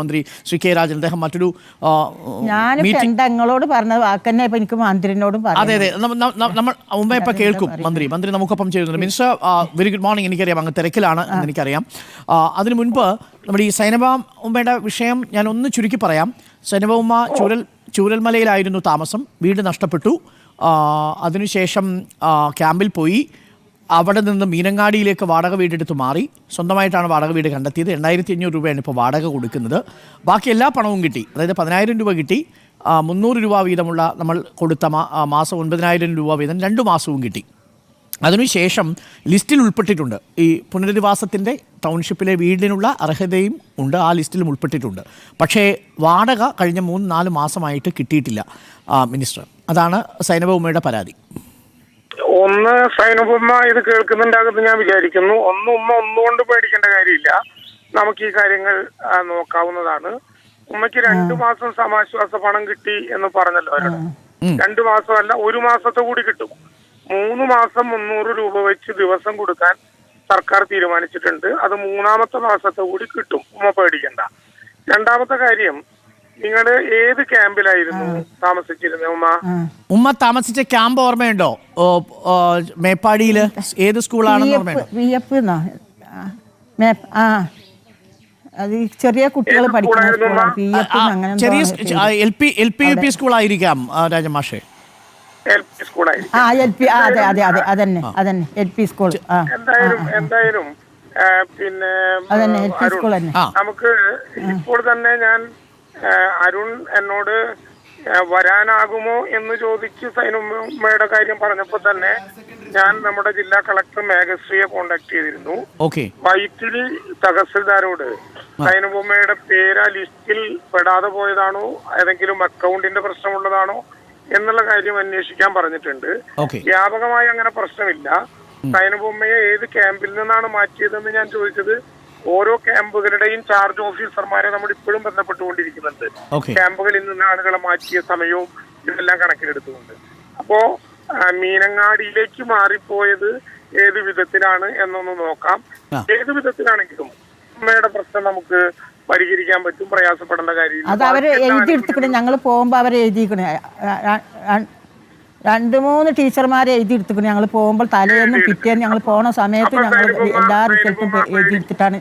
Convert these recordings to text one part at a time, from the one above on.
മന്ത്രി ശ്രീ കെ രാജൻ അദ്ദേഹം മറ്റൊരു ഞങ്ങളോട് പറഞ്ഞ വാക്കന്നെ ഇപ്പൊ എനിക്ക് മന്ത്രിനോടും അതെ നമ്മൾ മുമ്പേ ഇപ്പൊ കേൾക്കും മന്ത്രി നമുക്കൊപ്പം ചേരുന്നുണ്ട്. Minister very good morning. എനിക്കറിയാം അങ്ങ് തിരക്കിലാണ് എന്ന് എനിക്കറിയാം. അതിനു മുൻപ് നമ്മുടെ ഈ സൈനബ ഉമ്മയുടെ വിഷയം ഞാൻ ഒന്ന് ചുരുക്കി പറയാം. സൈനബ ഉമ്മ ചൂരൽമലയിലായിരുന്നു താമസം, വീട് നഷ്ടപ്പെട്ടു. അതിനുശേഷം ക്യാമ്പിൽ പോയി, അവിടെ നിന്ന് മീനങ്ങാടിയിലേക്ക് വാടക വീടെടുത്ത് മാറി, സ്വന്തമായിട്ടാണ് വാടക വീട് കണ്ടെത്തിയത്. 8,500 രൂപയാണ് ഇപ്പോൾ വാടക കൊടുക്കുന്നത്. ബാക്കി എല്ലാ പണവും കിട്ടി, അതായത് 10,000 രൂപ കിട്ടി, 300 രൂപ വീതമുള്ള നമ്മൾ കൊടുത്ത മാസം 9,000 രൂപ വീതം 2 മാസവും കിട്ടി. അതിനുശേഷം ലിസ്റ്റിൽ ഉൾപ്പെട്ടിട്ടുണ്ട്. ഈ പുനരധിവാസത്തിൻ്റെ ടൗൺഷിപ്പിലെ വീടിനുള്ള അർഹതയും ഉണ്ട്, ആ ലിസ്റ്റിലും ഉൾപ്പെട്ടിട്ടുണ്ട്. പക്ഷേ വാടക കഴിഞ്ഞ 3-4 മാസമായിട്ട് കിട്ടിയിട്ടില്ല മിനിസ്റ്റർ. അതാണ് സൈനബ ഉമ്മയുടെ പരാതി. ഒന്ന്, സൈനബുമ്മ ഇത് കേൾക്കുന്നുണ്ടാകുമെന്ന് ഞാൻ വിചാരിക്കുന്നു. ഉമ്മ ഒന്നുകൊണ്ട് പേടിക്കേണ്ട കാര്യമില്ല. നമുക്ക് ഈ കാര്യങ്ങൾ നോക്കാവുന്നതാണ്. ഉമ്മയ്ക്ക് 2 മാസം സമാശ്വാസ പണം കിട്ടി എന്ന് പറഞ്ഞല്ലോ അവരോട്. 2 മാസമല്ല, 1 മാസത്തെ കൂടി കിട്ടും. 3 മാസം 300 രൂപ വെച്ച് ദിവസം കൊടുക്കാൻ സർക്കാർ തീരുമാനിച്ചിട്ടുണ്ട്. അത് 3-ാമത്തെ മാസത്തെ കൂടി കിട്ടും. ഉമ്മ പേടിക്കണ്ട. 2-ാമത്തെ കാര്യം, നിങ്ങള് ഏത് ക്യാമ്പിലായിരുന്നു താമസിച്ചിരുന്നത്? ഉമ്മ താമസിച്ച ക്യാമ്പ് ഓർമ്മയുണ്ടോ? മേപ്പാടിയില് ഏത് സ്കൂളാണെന്ന് ഓർമ്മയുണ്ടോ? ചെറിയ കുട്ടികൾ പഠിക്കുന്ന LP സ്കൂളായിരിക്കാം രാജമാഷേ. എന്തായാലും പിന്നെ നമുക്ക് ഇപ്പോൾ തന്നെ ഞാൻ അരുൺ എന്നോട് വരാനാകുമോ എന്ന് ചോദിച്ച് സൈനുമ്മയുടെ കാര്യം പറഞ്ഞപ്പോൾ തന്നെ ഞാൻ നമ്മുടെ ജില്ലാ കളക്ടർ മേഘശ്രീയെ കോണ്ടാക്ട് ചെയ്തിരുന്നു. വൈത്തിരി തഹസിൽദാരോട് സൈനുമ്മയുടെ പേര് ലിസ്റ്റിൽ പെടാതെ പോയതാണോ, ഏതെങ്കിലും അക്കൗണ്ടിന്റെ പ്രശ്നമുള്ളതാണോ എന്നുള്ള കാര്യം അന്വേഷിക്കാൻ പറഞ്ഞിട്ടുണ്ട്. വ്യാപകമായി അങ്ങനെ പ്രശ്നമില്ല. സൈനുമ്മയെ ഏത് ക്യാമ്പിൽ നിന്നാണ് മാറ്റിയതെന്ന് ഞാൻ ചോദിച്ചത് ഓരോ ക്യാമ്പുകളുടെയും ചാർജ് ഓഫീസർമാരെ നമ്മൾ ഇപ്പോഴും ബന്ധപ്പെട്ടുകൊണ്ടിരിക്കുന്നുണ്ട്. ക്യാമ്പുകളിൽ നിന്ന് ആളുകളെ മാറ്റിയ സമയവും ഇതെല്ലാം കണക്കിലെടുത്തുകൊണ്ട്. അപ്പോ മീനങ്ങാടിയിലേക്ക് മാറിപ്പോയത് ഏത് വിധത്തിലാണ് എന്നൊന്ന് നോക്കാം. ഏത് വിധത്തിലാണെങ്കിലും അമ്മയുടെ പ്രശ്നം നമുക്ക് പരിഹരിക്കാൻ പറ്റും. പ്രയാസപ്പെടേണ്ട കാര്യം അത് അവര് എഴുതിയെടുത്തിക്കണേ. ഞങ്ങൾ പോകുമ്പോ അവരെ എഴുതിക്കണേ. 2-3 ടീച്ചർമാരെ എഴുതിയെടുത്തിക്കണേ. ഞങ്ങൾ പോകുമ്പോൾ തലേന്നും പിറ്റേന്ന് ഞങ്ങൾ പോണ സമയത്ത് ഞങ്ങൾ എല്ലാ റിസൾട്ടും എഴുതിയെടുത്തിട്ടാണ്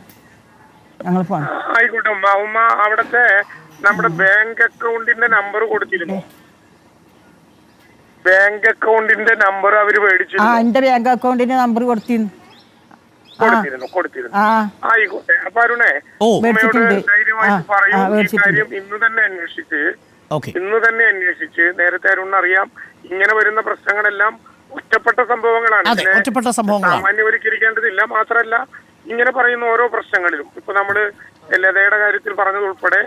ഞങ്ങൾ പോണത്. ആയിക്കോട്ടെ ഉമ്മ അവിടത്തെ നമ്മുടെ ബാങ്ക് അക്കൗണ്ടിന്റെ നമ്പർ കൊടുത്തിരുന്നു. ബാങ്ക് അക്കൗണ്ടിന്റെ നമ്പർ അവര് മേടിച്ചിരുന്നു. എന്റെ ബാങ്ക് അക്കൗണ്ടിന്റെ നമ്പർ കൊടുത്തിരുന്നു. ആയിക്കോട്ടെ. അപ്പൊ അരുണേ, ധൈര്യമായിട്ട് പറയൂ. ഈ കാര്യം ഇന്ന് തന്നെ അന്വേഷിച്ച് നേരത്തെ അരുണിനറിയാം ഇങ്ങനെ വരുന്ന പ്രശ്നങ്ങളെല്ലാം ഒറ്റപ്പെട്ട സംഭവങ്ങളാണ്. സാമാന്യവൽക്കരിക്കേണ്ടതില്ല. മാത്രമല്ല, ഇങ്ങനെ പറയുന്ന ഓരോ പ്രശ്നങ്ങളിലും ഇപ്പൊ നമ്മള് ലതയുടെ കാര്യത്തിൽ പറഞ്ഞതുൾപ്പെടെ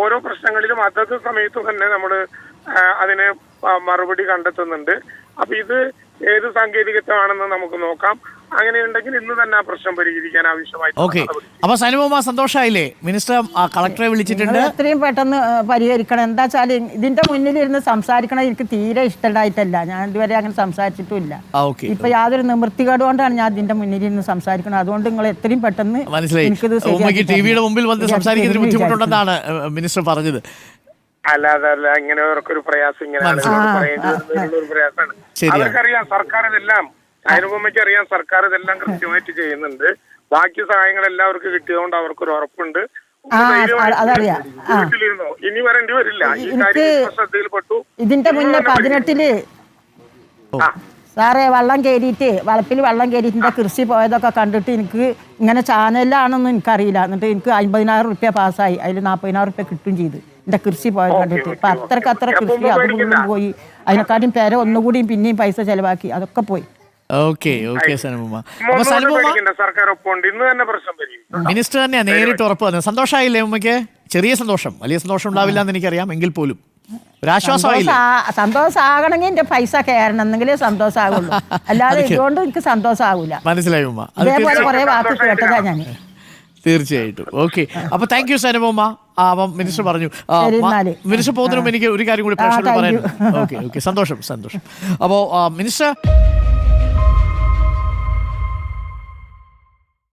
ഓരോ പ്രശ്നങ്ങളിലും അതത് സമയത്ത് തന്നെ നമ്മള് അതിന് മറുപടി കണ്ടെത്തുന്നുണ്ട്. അപ്പൊ ഇത് ഏത് സാങ്കേതികത്വമാണെന്ന് നമുക്ക് നോക്കാം. അങ്ങനെയുണ്ടെങ്കിൽ ഇന്ന് തന്നെ ആ പ്രശ്നം പരിഹരിക്കാൻ ആവശ്യമായി. അപ്പൊ സൈനബ സന്തോഷമായില്ലേ? മിനിസ്റ്റർ കളക്ടറെ വിളിച്ചിട്ടുണ്ട്. എത്രയും പെട്ടെന്ന് പരിഹരിക്കണം. എന്താ വെച്ചാൽ ഇതിന്റെ മുന്നിലിരുന്ന് സംസാരിക്കണം എനിക്ക് തീരെ ഇഷ്ടമായിട്ടല്ല. ഞാൻ ഇതുവരെ അങ്ങനെ സംസാരിച്ചിട്ടുമില്ല. ഇപ്പൊ യാതൊരു നിവൃത്തികേട് കൊണ്ടാണ് ഞാൻ ഇതിന്റെ മുന്നിലിരുന്ന് സംസാരിക്കണം. അതുകൊണ്ട് നിങ്ങൾ എത്രയും പെട്ടെന്ന് ടിവിയുടെ മുമ്പിൽ വന്ന് സംസാരിക്കുന്നതിന് ബുദ്ധിമുട്ടുണ്ടെന്നാണ് മിനിസ്റ്റർ പറഞ്ഞത്. അല്ലാതെ ഇങ്ങനെ ഒരു പ്രയാസം ഇങ്ങനെ ഒരു പ്രയാസമാണ്. അവർക്കറിയാം സർക്കാർ ഇതെല്ലാം, സൈനുമ്മയ്ക്ക് അറിയാം സർക്കാർ ഇതെല്ലാം കൃത്യമായിട്ട് ചെയ്യുന്നുണ്ട്. ബാക്കി സഹായങ്ങൾ എല്ലാവർക്കും കിട്ടിയതുകൊണ്ട് അവർക്കൊരു ഉറപ്പുണ്ട്. വീട്ടിലിരുന്നോ, ഇനി വരേണ്ടി വരില്ല. ഈ കാര്യം ശ്രദ്ധയിൽപ്പെട്ടു. ഇതിന്റെ മുന്നേ 18-ല് സാറേ വളപ്പിൽ വെള്ളം കയറിയിട്ട് കൃഷി പോയതൊക്കെ കണ്ടിട്ട് എനിക്ക് ഇങ്ങനെ ചാനലിലാണെന്ന് എനിക്കറിയില്ല. എന്നിട്ട് എനിക്ക് 50,000 രൂപ പാസ്സായി. അതിൽ 40,000 രൂപ കിട്ടും ചെയ്ത് എന്റെ കൃഷി പോയത് കണ്ടിട്ട്. അപ്പൊ അത്ര കൃഷി അത് മുഴുവൻ പോയി. അതിനെക്കാട്ടും പേരെ ഒന്നുകൂടിയും പിന്നെയും പൈസ ചെലവാക്കി, അതൊക്കെ പോയി. മിനിസ്റ്റർ തന്നെയാ നേരിട്ട് ഉറപ്പ് തന്നെ. സന്തോഷമായില്ലേ ഉമ്മയ്ക്ക്? ചെറിയ സന്തോഷം, വലിയ സന്തോഷം ഉണ്ടാവില്ല എന്ന് എനിക്കറിയാം. എങ്കിൽ പോലും സന്തോഷമാകണമെങ്കിൽ എന്റെ പൈസ കയറണം, എന്നെങ്കിലേ സന്തോഷമാകുള്ളൂ. അല്ലാതെ ഇതുകൊണ്ട് എനിക്ക് സന്തോഷമാകൂല. മനസ്സിലായി ഉമ്മ? അതേപോലെ കുറെ വാക്ക് കേട്ടതാ ഞാൻ. തീർച്ചയായിട്ടും. ഓക്കെ, അപ്പൊ താങ്ക് യു സൈനബ ഉമ്മ. അപ്പം മിനിസ്റ്റർ പറഞ്ഞു. മിനിസ്റ്റർ പോകുന്നതിനും എനിക്ക് ഒരു കാര്യം കൂടി പ്രേക്ഷകരോട് പറയാനുണ്ട്. ഓക്കെ, സന്തോഷം. അപ്പോൾ മിനിസ്റ്റർ